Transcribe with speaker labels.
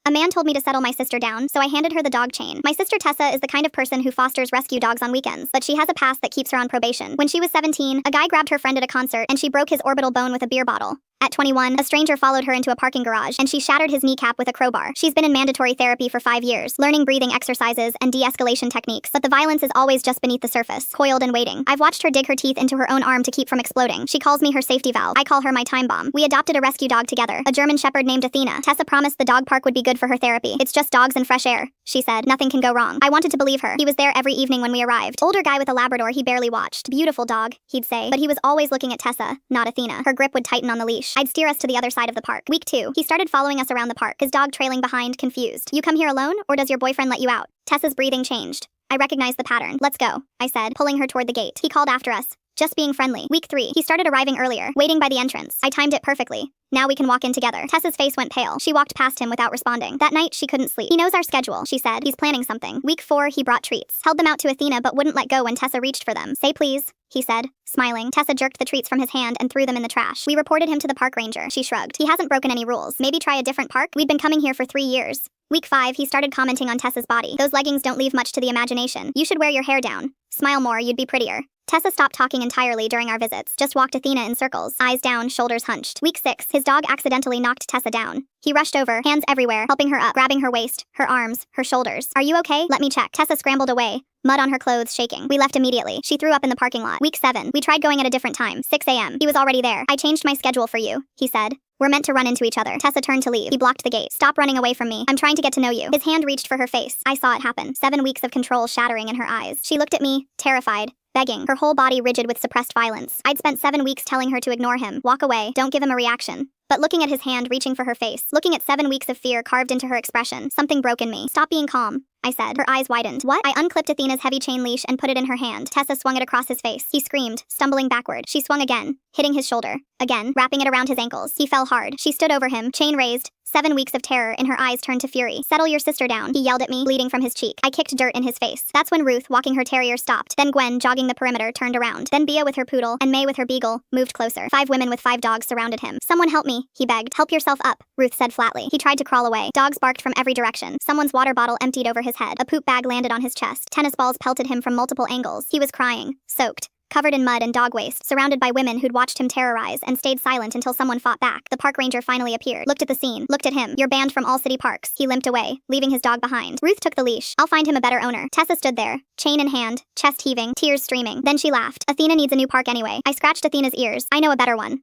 Speaker 1: A man told me to settle my sister down, so I handed her the dog chain. My sister Tessa is the kind of person who fosters rescue dogs on weekends, but she has a past that keeps her on probation. When she was 17, a guy grabbed her friend at a concert, and she broke his orbital bone with a beer bottle. At 21, a stranger followed her into a parking garage, and she shattered his kneecap with a crowbar. She's been in mandatory therapy for 5 years, learning breathing exercises and de-escalation techniques, but the violence is always just beneath the surface, coiled and waiting. I've watched her dig her teeth into her own arm to keep from exploding. She calls me her safety valve. I call her my time bomb. We adopted a rescue dog together, a German shepherd named Athena. Tessa promised the dog park would be good for her therapy. It's just dogs and fresh air, she said. Nothing can go wrong. I wanted to believe her. He was there every evening when we arrived. Older guy with a Labrador he barely watched. Beautiful dog, he'd say, but he was always looking at Tessa, not Athena. Her grip would tighten on the leash. I'd steer us to the other side of the park. Week 2, he started following us around the park, his dog trailing behind, confused. You come here alone, or does your boyfriend let you out? Tessa's breathing changed. I recognized the pattern. Let's go, I said, pulling her toward the gate. He called after us, just being friendly. Week 3, he started arriving earlier, waiting by the entrance. I timed it perfectly. Now we can walk in together. Tessa's face went pale. She walked past him without responding. That night, she couldn't sleep. He knows our schedule, she said. He's planning something. Week 4, he brought treats. Held them out to Athena but wouldn't let go when Tessa reached for them. Say please, he said, smiling. Tessa jerked the treats from his hand and threw them in the trash. We reported him to the park ranger. She shrugged. He hasn't broken any rules. Maybe try a different park? We'd been coming here for 3 years. Week 5, he started commenting on Tessa's body. Those leggings don't leave much to the imagination. You should wear your hair down. Smile more, you'd be prettier. Tessa stopped talking entirely during our visits, just walked Athena in circles, eyes down, shoulders hunched. Week 6, his dog accidentally knocked Tessa down. He rushed over, hands everywhere, helping her up, grabbing her waist, her arms, her shoulders. Are you okay? Let me check. Tessa scrambled away, mud on her clothes, shaking. We left immediately. She threw up in the parking lot. Week 7, we tried going at a different time, 6 a.m. He was already there. I changed my schedule for you, he said. We're meant to run into each other. Tessa turned to leave. He blocked the gate. Stop running away from me. I'm trying to get to know you. His hand reached for her face. I saw it happen. 7 weeks of control shattering in her eyes. She looked at me, terrified, begging, her whole body rigid with suppressed violence. I'd spent 7 weeks telling her to ignore him, walk away, don't give him a reaction. But looking at his hand reaching for her face, looking at 7 weeks of fear carved into her expression, something broke in me. Stop being calm, I said. Her eyes widened. What? I unclipped Athena's heavy chain leash and put it in her hand. Tessa swung it across his face. He screamed, stumbling backward. She swung again, hitting his shoulder. Again, wrapping it around his ankles. He fell hard. She stood over him, chain raised. 7 weeks of terror in her eyes turned to fury. Settle your sister down, he yelled at me, bleeding from his cheek. I kicked dirt in his face. That's when Ruth, walking her terrier, stopped. Then Gwen, jogging the perimeter, turned around. Then Bea with her poodle, and May with her beagle, moved closer. 5 women with 5 dogs surrounded him. Someone help me, he begged. Help yourself up, Ruth said flatly. He tried to crawl away. Dogs barked from every direction. Someone's water bottle emptied over his head. A poop bag landed on his chest. Tennis balls pelted him from multiple angles. He was crying, soaked, covered in mud and dog waste, surrounded by women who'd watched him terrorize and stayed silent until someone fought back. The park ranger finally appeared, looked at the scene, looked at him. You're banned from all city parks. He limped away, leaving his dog behind. Ruth took the leash. I'll find him a better owner. Tessa stood there, chain in hand, chest heaving, tears streaming. Then she laughed. Athena needs a new park anyway. I scratched Athena's ears. I know a better one.